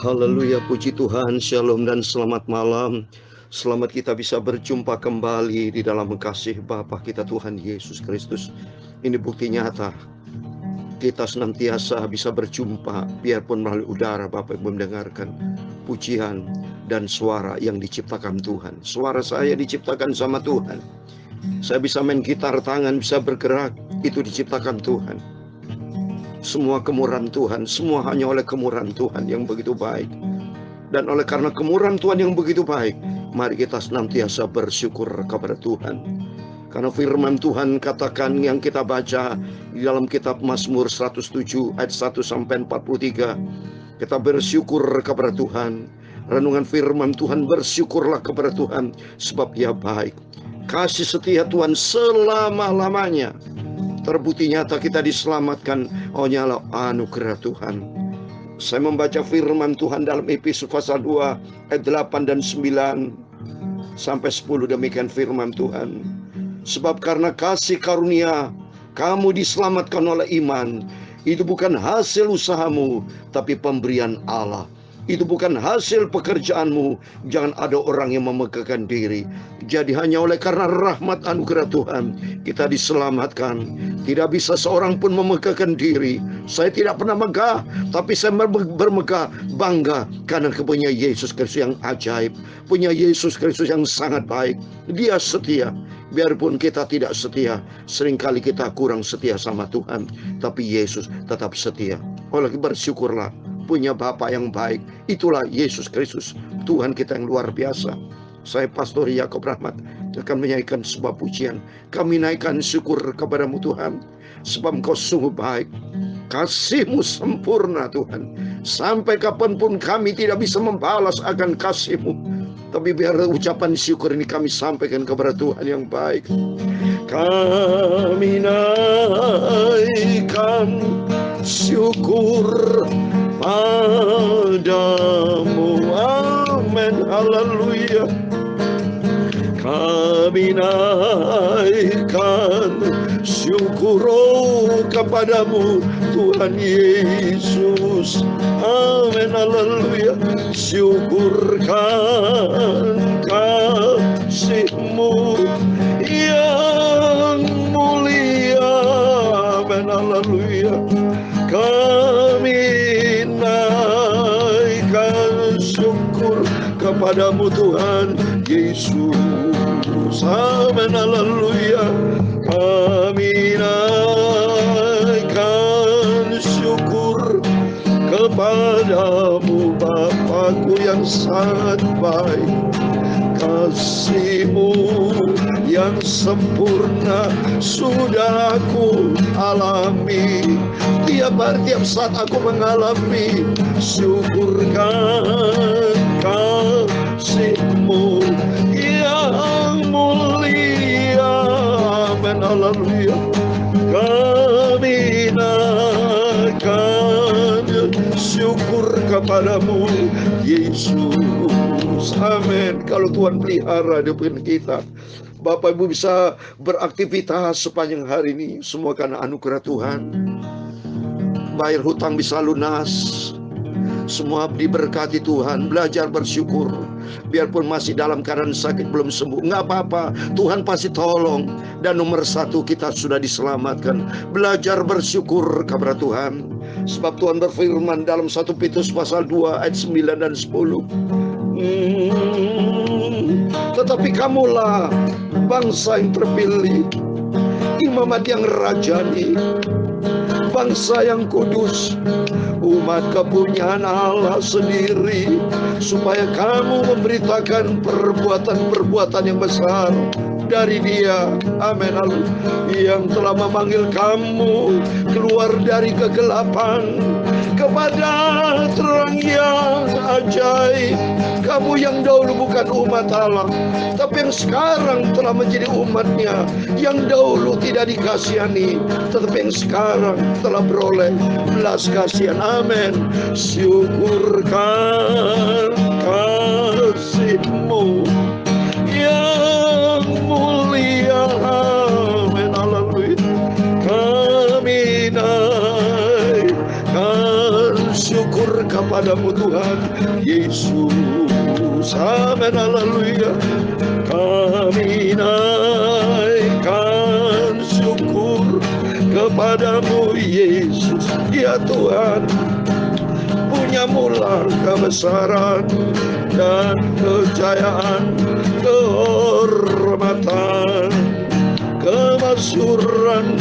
Haleluya, puji Tuhan, shalom dan selamat malam. Selamat kita bisa berjumpa kembali di dalam kasih Bapa kita Tuhan Yesus Kristus. Ini bukti nyata kita senantiasa bisa berjumpa, biarpun melalui udara Bapak Ibu mendengarkan pujian dan suara yang diciptakan Tuhan. Suara saya diciptakan sama Tuhan. Saya bisa main gitar tangan, bisa bergerak, itu diciptakan Tuhan. Semua kemurahan Tuhan, semua hanya oleh kemurahan Tuhan yang begitu baik. Dan oleh karena kemurahan Tuhan yang begitu baik, mari kita senantiasa bersyukur kepada Tuhan. Karena firman Tuhan katakan yang kita baca di dalam kitab Mazmur 107 ayat 1 sampai 43. Kita bersyukur kepada Tuhan. Renungan firman Tuhan, bersyukurlah kepada Tuhan sebab Ia baik. Kasih setia Tuhan selama-lamanya. Terbukti nyata kita diselamatkan hanyalah anugerah Tuhan. Saya membaca firman Tuhan dalam Efesus pasal 2 ayat 8 dan 9 sampai 10. Demikian firman Tuhan. Sebab karena kasih karunia kamu diselamatkan oleh iman. Itu bukan hasil usahamu, tapi pemberian Allah. Itu bukan hasil pekerjaanmu. Jangan ada orang yang memegahkan diri. Jadi hanya oleh karena rahmat anugerah Tuhan kita diselamatkan. Tidak bisa seorang pun memegahkan diri. Saya tidak pernah megah, tapi saya bermegah bangga karena punya Yesus Kristus yang ajaib, punya Yesus Kristus yang sangat baik. Dia setia. Biarpun kita tidak setia, seringkali kita kurang setia sama Tuhan, tapi Yesus tetap setia. Oleh bersyukurlah, punya Bapa yang baik. Itulah Yesus Kristus, Tuhan kita yang luar biasa. Saya Pastor Yakob Rahmat akan menyanyikan sebuah pujian. Kami naikkan syukur kepadamu Tuhan, sebab Engkau sungguh baik. Kasih-Mu sempurna Tuhan. Sampai kapanpun kami tidak bisa membalas akan kasih-Mu, tapi biar ucapan syukur ini kami sampaikan kepada Tuhan yang baik. Kami naikkan syukur padamu. Amin. Haleluya. Kami naikkan syukur kepadamu Tuhan Yesus. Amin. Haleluya. Syukurkan kasih-Mu yang mulia. Amin. Haleluya. Kami naikkan syukur kepadamu Tuhan Yesus. Amin. Haleluya. Kami naikkan syukur kepadamu Bapakku yang sangat baik. Kasih-Mu yang sempurna sudah aku alami. Tiap saat aku mengalami. Syukurkan kasih-Mu yang mulia. Amin. Haleluya. Kami naikkan syukur kepadamu Yesus. Amin. Kalau Tuhan pelihara hidup kita, Bapak Ibu bisa beraktivitas sepanjang hari ini, semua karena anugerah Tuhan. Bayar hutang bisa lunas, semua diberkati Tuhan. Belajar bersyukur, biarpun masih dalam keadaan sakit belum sembuh, nggak apa-apa, Tuhan pasti tolong. Dan nomor satu, kita sudah diselamatkan. Belajar bersyukur kepada Tuhan, sebab Tuhan berfirman dalam 1 Petrus pasal 2 ayat 9 dan 10. Tetapi kamulah bangsa yang terpilih, imamat yang rajani, bangsa yang kudus, umat kepunyaan Allah sendiri, supaya kamu memberitakan perbuatan-perbuatan yang besar dari Dia. Amin. Yang telah memanggil kamu keluar dari kegelapan kepada terang yang ajaib. Kamu yang dahulu bukan umat Allah, tapi yang sekarang telah menjadi umatnya. Yang dahulu tidak dikasihani, tetapi yang sekarang telah beroleh belas kasihan. Amin. Syukurkan kasih-Mu yang mulia. Amin. Haleluya. Kami naikkan syukur kepadamu Tuhan Yesus. Amin, haleluya. Kami naikkan syukur kepadamu Yesus. Ya Tuhan, punya mula kebesaran dan kejayaan, kehormatan, kemasyhuran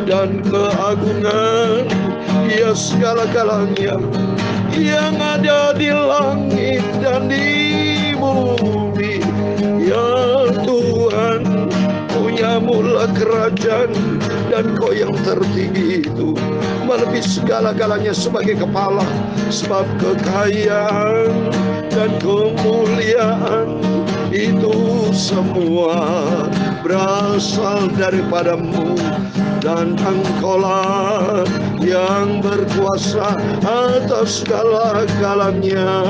dan keagungan. Ya segala-galanya yang ada di langit dan di bumi. Ya Tuhan, punya mula kerajaan, dan Kau yang tertinggi itu melebihi segala-galanya sebagai kepala. Sebab kekayaan dan kemuliaan itu semua berasal daripadamu, dan Engkaulah yang berkuasa atas segala-galanya.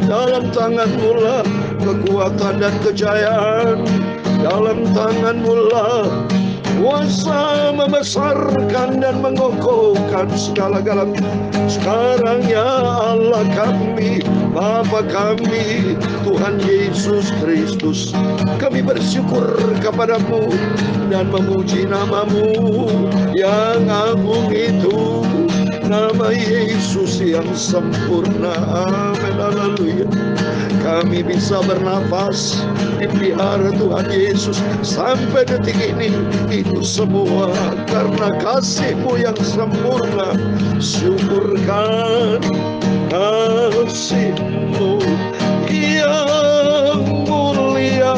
Dalam tangan-Mu lah kekuatan dan kejayaan, dalam tangan-Mu lah kuasa membesarkan dan mengokohkan segala-galanya. Sekarang ya Allah kami, Bapa kami, Tuhan Yesus Kristus, kami bersyukur kepadamu dan memuji nama-Mu yang agung itu, nama Yesus yang sempurna. Amin, haleluya. Kami bisa bernafas dipelihara Tuhan Yesus sampai detik ini. Itu semua karena kasih-Mu yang sempurna. Syukurkan kasih-Mu yang mulia.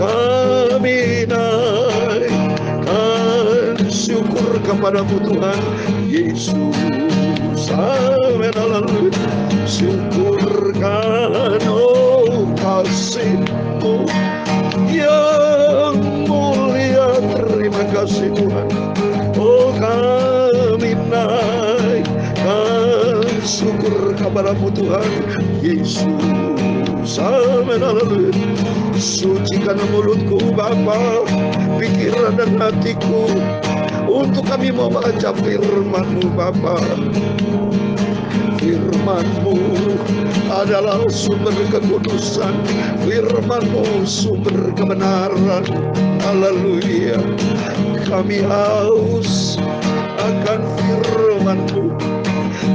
Kami naikkan syukur kepadamu Tuhan Yesus. Amin, haleluya. Syukurkan kasih-Mu yang mulia. Terima kasih Tuhan. Kami naikkan syukur kepadamu Tuhan Yesus. Amin, haleluya. Sucikan mulutku Bapa, pikiran dan hatiku, untuk kami membaca firman-Mu Bapa. Firman-Mu adalah sumber kekudusan, firman-Mu sumber kebenaran. Haleluya. Kami haus akan firman-Mu.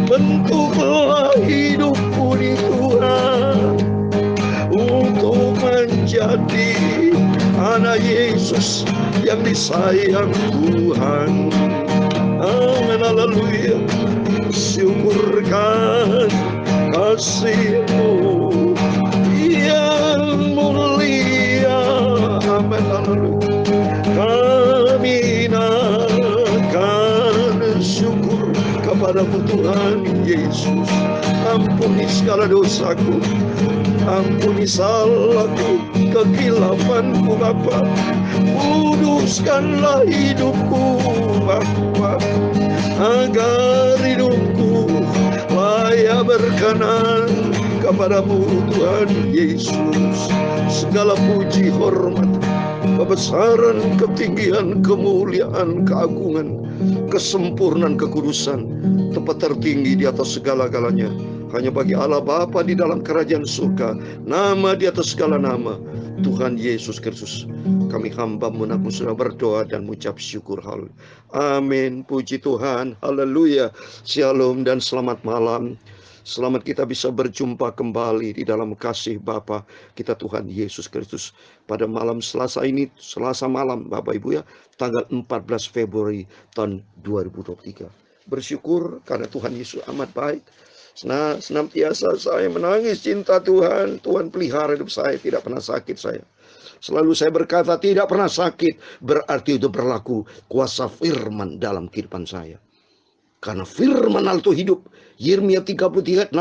Bentuklah hidupku di Tuhan, untuk menjadi anak Yesus yang disayang Tuhan. Amin, haleluya. Syukurkan kasih-Mu yang mulia. Amin, haleluya. Kami naikkan syukur kepadamu Tuhan Yesus. Ampuni segala dosaku, ampuni salahku, kekilafanku Bapa. Kuduskanlah hidupku Bapa, agar hidupku layak berkenan kepadamu Tuhan Yesus. Segala puji, hormat, kebesaran, ketinggian, kemuliaan, keagungan, kesempurnaan, kekudusan, tempat tertinggi di atas segala-galanya hanya bagi Allah Bapa di dalam kerajaan surga. Nama di atas segala nama, Tuhan Yesus Kristus. Kami hamba-Mu sudah berdoa dan mengucap syukur. Haleluya. Amin. Puji Tuhan. Haleluya. Shalom dan selamat malam. Selamat kita bisa berjumpa kembali di dalam kasih Bapa kita Tuhan Yesus Kristus pada malam Selasa ini, Selasa malam Bapak Ibu ya, tanggal 14 Februari tahun 2023. Bersyukur karena Tuhan Yesus amat baik. Senantiasa saya menangis cinta Tuhan. Tuhan pelihara hidup saya, tidak pernah sakit saya. Selalu saya berkata tidak pernah sakit, berarti itu berlaku kuasa firman dalam kehidupan saya. Karena firman itu hidup. Yeremia 33:6,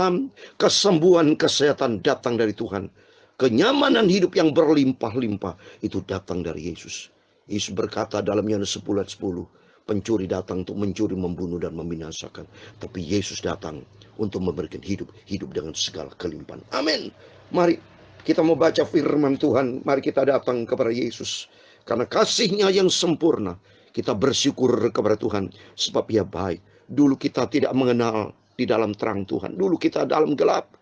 kesembuhan, kesehatan datang dari Tuhan. Kenyamanan hidup yang berlimpah-limpah itu datang dari Yesus. Yesus berkata dalam Yohanes 10:10, pencuri datang untuk mencuri, membunuh, dan membinasakan. Tapi Yesus datang untuk memberikan hidup dengan segala kelimpahan. Amin. Mari kita mau baca firman Tuhan. Mari kita datang kepada Yesus. Karena kasih-Nya yang sempurna, kita bersyukur kepada Tuhan sebab Ia baik. Dulu kita tidak mengenal di dalam terang Tuhan. Dulu kita dalam gelap,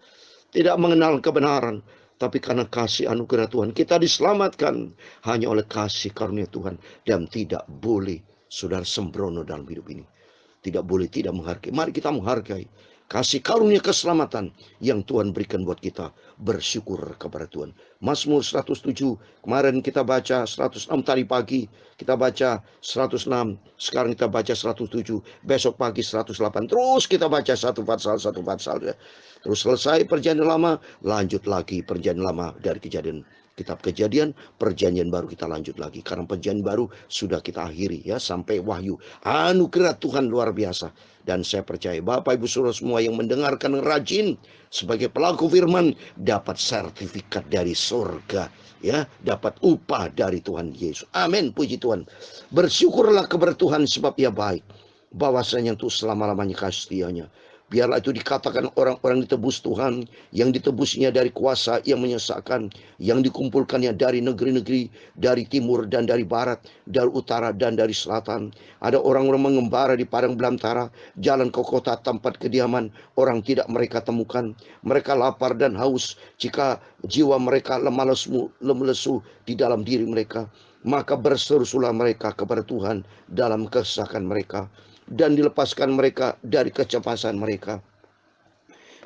tidak mengenal kebenaran. Tapi karena kasih anugerah Tuhan, kita diselamatkan hanya oleh kasih karunia Tuhan. Dan tidak boleh saudara sembrono dalam hidup ini. Tidak boleh tidak menghargai. Mari kita menghargai kasih karunia keselamatan yang Tuhan berikan buat kita. Bersyukur kepada Tuhan. Mazmur 107, kemarin kita baca 106 tadi pagi, kita baca 106, sekarang kita baca 107, besok pagi 108, terus kita baca satu pasal. Terus selesai perjanjian lama, lanjut lagi perjanjian lama dari kejadian. Kitab Kejadian, perjanjian baru kita lanjut lagi. Karena perjanjian baru sudah kita akhiri ya sampai Wahyu. Anugerah Tuhan luar biasa. Dan saya percaya Bapak Ibu Saudara semua yang mendengarkan rajin sebagai pelaku firman dapat sertifikat dari surga ya, dapat upah dari Tuhan Yesus. Amin, puji Tuhan. Bersyukurlah kepada Tuhan sebab Ia baik. Bahwasanya untuk selama-lamanya kasih setianya. Biarlah itu dikatakan orang-orang ditebus Tuhan, yang ditebusnya dari kuasa yang menyesatkan, yang dikumpulkannya dari negeri-negeri, dari timur dan dari barat, dari utara dan dari selatan. Ada orang-orang mengembara di padang belantara, jalan ke kota tempat kediaman, orang tidak mereka temukan. Mereka lapar dan haus, jika jiwa mereka lemah lesu di dalam diri mereka. Maka berseru-serulah mereka kepada Tuhan dalam kesesakan mereka. Dan dilepaskan mereka dari kecemasan mereka.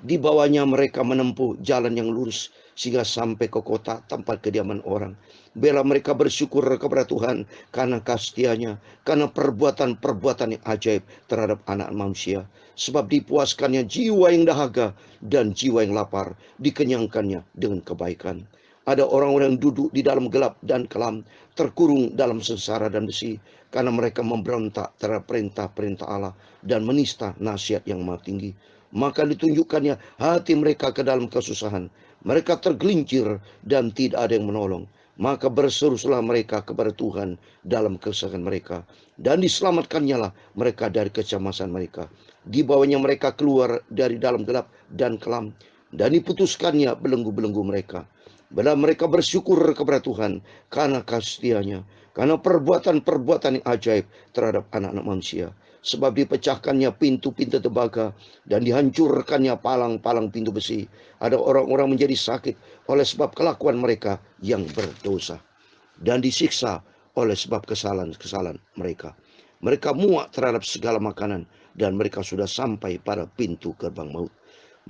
Di bawahnya mereka menempuh jalan yang lurus sehingga sampai ke kota tempat kediaman orang. Bela mereka bersyukur kepada Tuhan karena kasih-Nya, karena perbuatan-perbuatan yang ajaib terhadap anak manusia. Sebab dipuaskannya jiwa yang dahaga dan jiwa yang lapar, dikenyangkannya dengan kebaikan. Ada orang-orang yang duduk di dalam gelap dan kelam, terkurung dalam sengsara dan besi, karena mereka memberontak terhadap perintah-perintah Allah dan menista nasihat yang maha tinggi. Maka ditunjukkannya hati mereka ke dalam kesusahan. Mereka tergelincir dan tidak ada yang menolong. Maka berseru-serulah mereka kepada Tuhan dalam kesusahan mereka. Dan diselamatkannya lah mereka dari kecemasan mereka. Di bawahnya mereka keluar dari dalam gelap dan kelam. Dan diputuskannya belenggu-belenggu mereka. Bila mereka bersyukur kepada Tuhan karena kasih-Nya, karena perbuatan-perbuatan yang ajaib terhadap anak-anak manusia. Sebab dipecahkannya pintu-pintu tembaga dan dihancurkannya palang-palang pintu besi. Ada orang-orang menjadi sakit oleh sebab kelakuan mereka yang berdosa. Dan disiksa oleh sebab kesalahan-kesalahan mereka. Mereka muak terhadap segala makanan dan mereka sudah sampai pada pintu gerbang maut.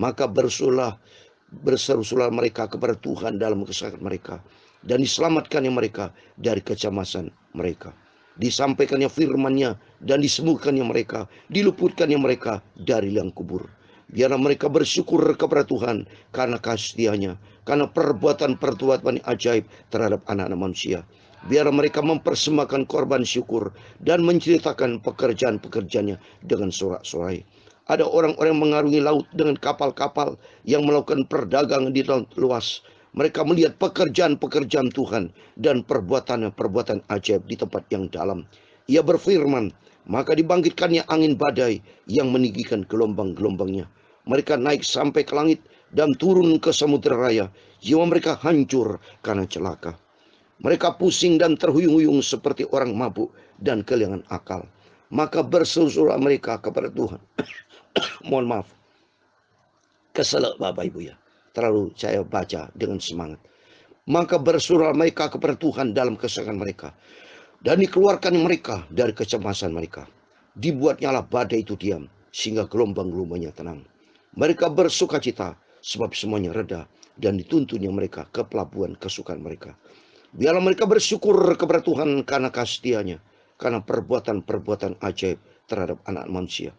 Maka berseru-serulah mereka kepada Tuhan dalam kesakitan mereka, dan diselamatkannya mereka dari kecemasan mereka. Disampaikannya firman-Nya dan disembuhkannya mereka, diluputkannya mereka dari liang kubur. Biarlah mereka bersyukur kepada Tuhan karena kasih-Nya, karena perbuatan-perbuatan ajaib terhadap anak-anak manusia. Biarlah mereka mempersembahkan korban syukur dan menceritakan pekerjaan-pekerjaannya dengan sorak-sorai. Ada orang-orang yang mengarungi laut dengan kapal-kapal yang melakukan perdagangan di laut luas. Mereka melihat pekerjaan-pekerjaan Tuhan dan perbuatan ajaib di tempat yang dalam. Ia berfirman, maka dibangkitkannya angin badai yang meninggikan gelombang-gelombangnya. Mereka naik sampai ke langit dan turun ke samudera raya. Jiwa mereka hancur karena celaka. Mereka pusing dan terhuyung-huyung seperti orang mabuk dan kehilangan akal. Maka berseru-serulah mereka kepada Tuhan. Mohon maaf, kesel Bapak Ibu ya, terlalu saya baca dengan semangat. Maka berserulah mereka kepada Tuhan dalam kesesakan mereka, dan dikeluarkan mereka dari kecemasan mereka. Dibuatnyalah badai itu diam, sehingga gelombang-gelombangnya tenang. Mereka bersukacita sebab semuanya reda, dan dituntunnya mereka ke pelabuhan kesukaan mereka. Biarlah mereka bersyukur kepada Tuhan karena kasih-Nya, karena perbuatan-perbuatan ajaib terhadap anak manusia.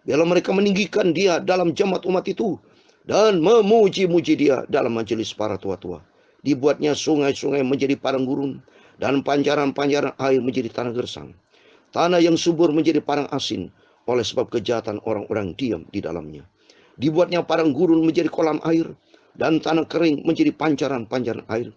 Biarlah mereka meninggikan Dia dalam jemaat umat itu dan memuji-muji Dia dalam majelis para tua-tua. Dibuatnya sungai-sungai menjadi padang gurun dan panjaran-panjaran air menjadi tanah gersang. Tanah yang subur menjadi padang asin oleh sebab kejahatan orang-orang diam di dalamnya. Dibuatnya padang gurun menjadi kolam air dan tanah kering menjadi pancaran-pancaran air.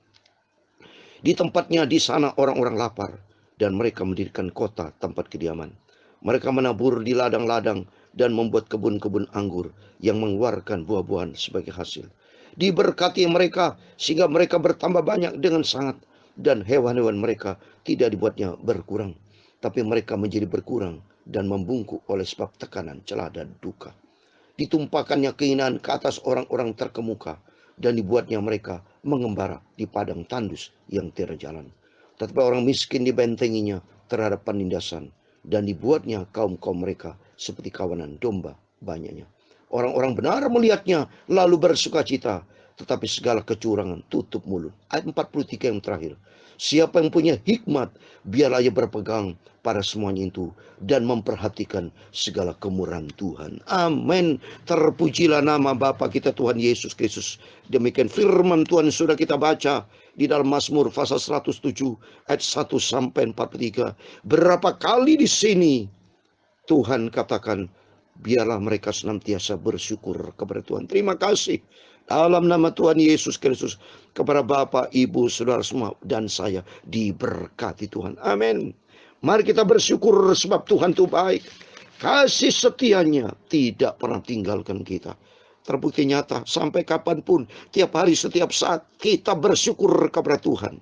Di tempatnya di sana orang-orang lapar dan mereka mendirikan kota tempat kediaman. Mereka menabur di ladang-ladang dan membuat kebun-kebun anggur yang mengeluarkan buah-buahan sebagai hasil. Diberkati mereka sehingga mereka bertambah banyak dengan sangat, dan hewan-hewan mereka tidak dibuatnya berkurang, tapi mereka menjadi berkurang dan membungkuk oleh sebab tekanan, celah dan duka. Ditumpahkannya keinginan ke atas orang-orang terkemuka, dan dibuatnya mereka mengembara di padang tandus yang tiada jalan. Tetapi orang miskin dibentenginya terhadap penindasan, dan dibuatnya kaum-kaum mereka seperti kawanan domba banyaknya. Orang-orang benar melihatnya lalu bersukacita, tetapi segala kecurangan tutup mulut. Ayat 43 yang terakhir. Siapa yang punya hikmat, biarlah ia berpegang pada semuanya itu dan memperhatikan segala kemurahan Tuhan. Amin. Terpujilah nama Bapa kita Tuhan Yesus Kristus. Demikian firman Tuhan sudah kita baca di dalam Mazmur pasal 107 ayat 1 sampai 43. Berapa kali di sini Tuhan katakan, biarlah mereka senantiasa bersyukur kepada Tuhan. Terima kasih dalam nama Tuhan Yesus Kristus, kepada Bapak, Ibu, Saudara semua, dan saya diberkati Tuhan. Amin. Mari kita bersyukur sebab Tuhan itu baik. Kasih setianya tidak pernah tinggalkan kita. Terbukti nyata sampai kapanpun, tiap hari, setiap saat kita bersyukur kepada Tuhan.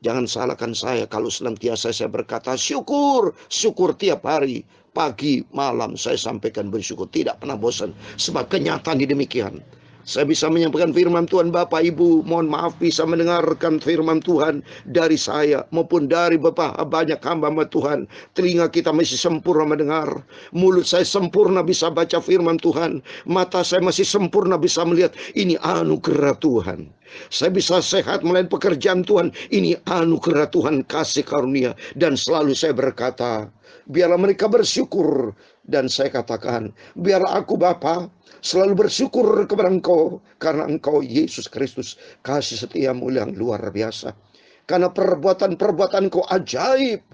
Jangan salahkan saya kalau senantiasa saya berkata syukur, syukur tiap hari. Pagi, malam saya sampaikan bersyukur. Tidak pernah bosan. Sebab kenyataan demikian. Saya bisa menyampaikan firman Tuhan, Bapak Ibu mohon maaf bisa mendengarkan firman Tuhan dari saya maupun dari Bapak banyak hamba Tuhan. Telinga kita masih sempurna mendengar, mulut saya sempurna bisa baca firman Tuhan, mata saya masih sempurna bisa melihat. Ini anugerah Tuhan. Saya bisa sehat melayan pekerjaan Tuhan. Ini anugerah Tuhan, kasih karunia. Dan selalu saya berkata, biarlah mereka bersyukur. Dan saya katakan, biarlah aku Bapa selalu bersyukur kepada Engkau, karena Engkau Yesus Kristus kasih setiamu yang luar biasa. Karena perbuatan-perbuatan Engkau ajaib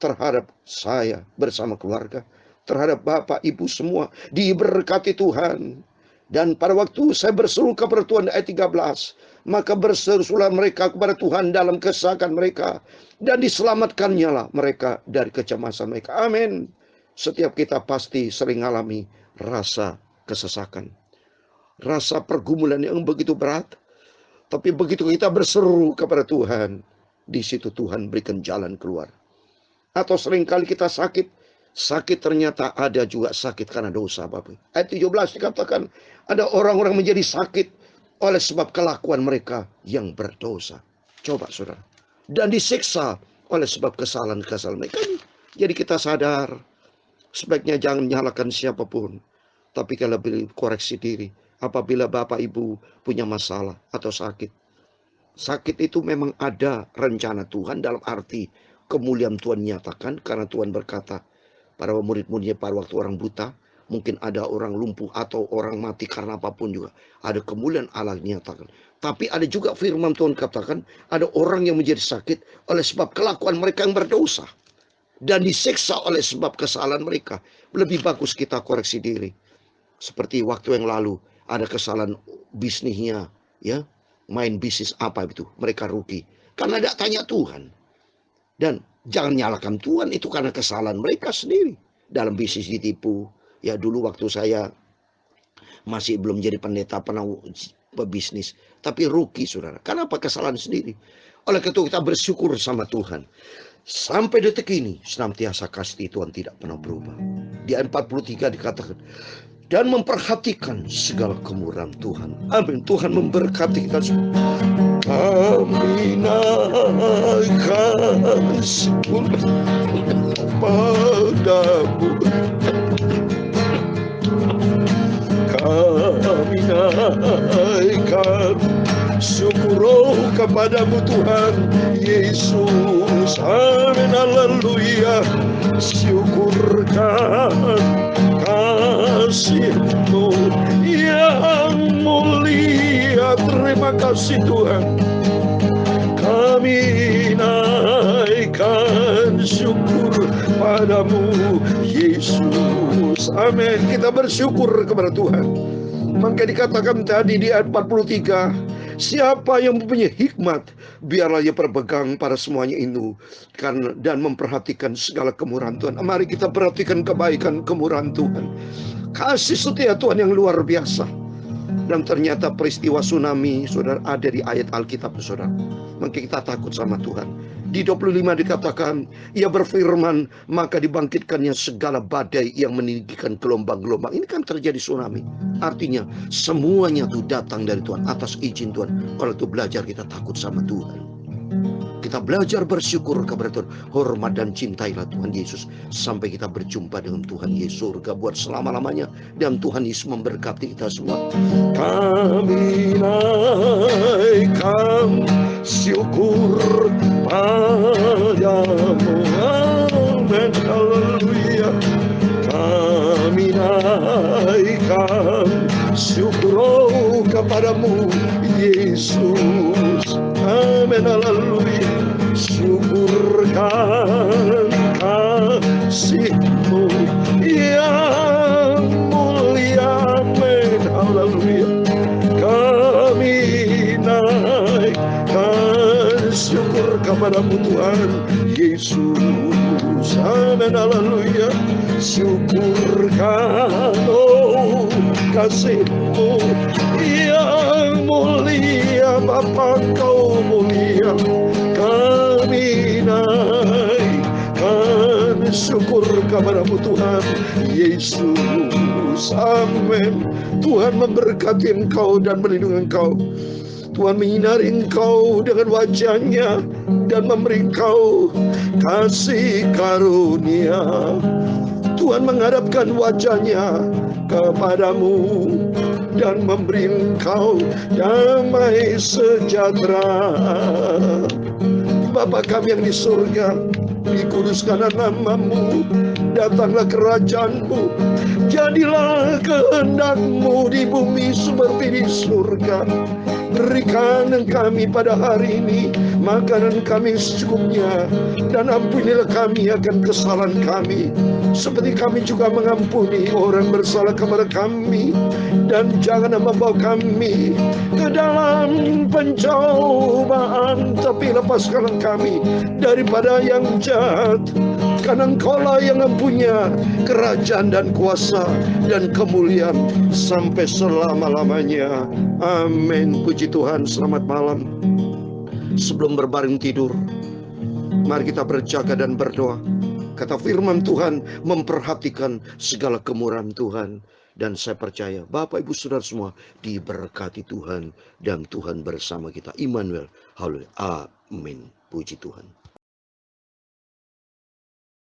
terhadap saya bersama keluarga, terhadap Bapak Ibu semua diberkati Tuhan. Dan pada waktu saya berseru kepada Tuhan ayat 13, maka berserulah mereka kepada Tuhan dalam kesesakan mereka, dan diselamatkannya lah mereka dari kecemasan mereka. Amin. Setiap kita pasti sering alami rasa kesesakan, rasa pergumulan yang begitu berat. Tapi begitu kita berseru kepada Tuhan, di situ Tuhan berikan jalan keluar. Atau seringkali kita sakit ternyata ada juga sakit karena dosa, Bapak. Ayat 17 dikatakan ada orang-orang menjadi sakit oleh sebab kelakuan mereka yang berdosa. Coba saudara. Dan disiksa oleh sebab kesalahan-kesalahan mereka. Jadi kita sadar, sebaiknya jangan nyalakan siapapun, tapi kalau koreksi diri. Apabila Bapak Ibu punya masalah atau sakit. Sakit itu memang ada rencana Tuhan, dalam arti kemuliaan Tuhan nyatakan. Karena Tuhan berkata para murid-muridnya pada waktu orang buta, mungkin ada orang lumpuh atau orang mati karena apapun juga. Ada kemuliaan Allah nyatakan. Tapi ada juga firman Tuhan katakan, ada orang yang menjadi sakit oleh sebab kelakuan mereka yang berdosa. Dan disiksa oleh sebab kesalahan mereka. Lebih bagus kita koreksi diri. Seperti waktu yang lalu ada kesalahan bisnisnya, ya, main bisnis apa itu, mereka rugi karena tidak tanya Tuhan. Dan jangan nyalakan Tuhan, itu karena kesalahan mereka sendiri. Dalam bisnis ditipu, ya dulu waktu saya masih belum jadi pendeta pernah pebisnis, tapi rugi saudara. Kenapa? Kesalahan sendiri. Oleh itu kita bersyukur sama Tuhan. Sampai detik ini senantiasa kasih Tuhan tidak pernah berubah. Di ayat 43 dikatakan, dan memperhatikan segala kemurahan Tuhan. Amin. Tuhan memberkati kita semua. Kami naikkan syukur padamu. Kami naikkan syukur kepadamu Tuhan Yesus. Amin. Haleluya. Syukurkan kasih-Mu yang mulia. Terima kasih Tuhan. Kami naikkan syukur padamu Yesus. Amin. Kita bersyukur kepada Tuhan. Maka dikatakan tadi di ayat 43, siapa yang mempunyai hikmat, biarlah ia berpegang pada semuanya itu dan memperhatikan segala kemurahan Tuhan. Mari kita perhatikan kebaikan kemurahan Tuhan. Kasih setia Tuhan yang luar biasa. Dan ternyata peristiwa tsunami, saudara, ada di ayat Alkitab, saudara. Maka kita takut sama Tuhan. Di 25 dikatakan, ia berfirman, maka dibangkitkannya segala badai yang meninggikan gelombang-gelombang. Ini kan terjadi tsunami. Artinya, semuanya itu datang dari Tuhan, atas izin Tuhan. Oleh itu belajar kita takut sama Tuhan. Kita belajar bersyukur kepada Tuhan. Hormat dan cintailah Tuhan Yesus. Sampai kita berjumpa dengan Tuhan Yesus surga buat selama-lamanya. Dan Tuhan Yesus memberkati kita semua. Kami naikkan syukur padamu. Amin. Haleluya. Kami naikkan syukur kepadamu Yesus. Amin. Haleluya. Syukurkan kasih-Mu yang mulia. Amin. Haleluya. Kami naikkan syukur kepadamu Tuhan Yesus. Amin. Haleluya. Syukurkan kasih-Mu yang mulia. Bapa, Kau mulia. Kami naikkan syukur kepadamu Tuhan Yesus. Amin. Tuhan memberkati engkau dan melindungi engkau. Tuhan menyinari engkau dengan wajah-Nya dan memberi engkau kasih karunia. Tuhan menghadapkan wajah-Nya kepadamu dan memberi engkau damai sejahtera. Bapa kami yang di surga, dikuduskanlah nama-Mu, datanglah kerajaan-Mu, jadilah kehendak-Mu di bumi seperti di surga. Berikan kami pada hari ini makanan kami secukupnya, dan ampunilah kami akan kesalahan kami, seperti kami juga mengampuni orang bersalah kepada kami. Dan jangan membawa kami ke dalam pencobaan, tapi lepaskanlah kami daripada yang jahat. Karena Engkau-lah yang mempunyai kerajaan dan kuasa dan kemuliaan sampai selama-lamanya. Amin. Puji Tuhan. Selamat malam. Sebelum berbaring tidur, mari kita berjaga dan berdoa. Kata firman Tuhan, memperhatikan segala kemurahan Tuhan. Dan saya percaya Bapak Ibu Saudara semua diberkati Tuhan, dan Tuhan bersama kita. Immanuel. Haleluya. Amin. Puji Tuhan.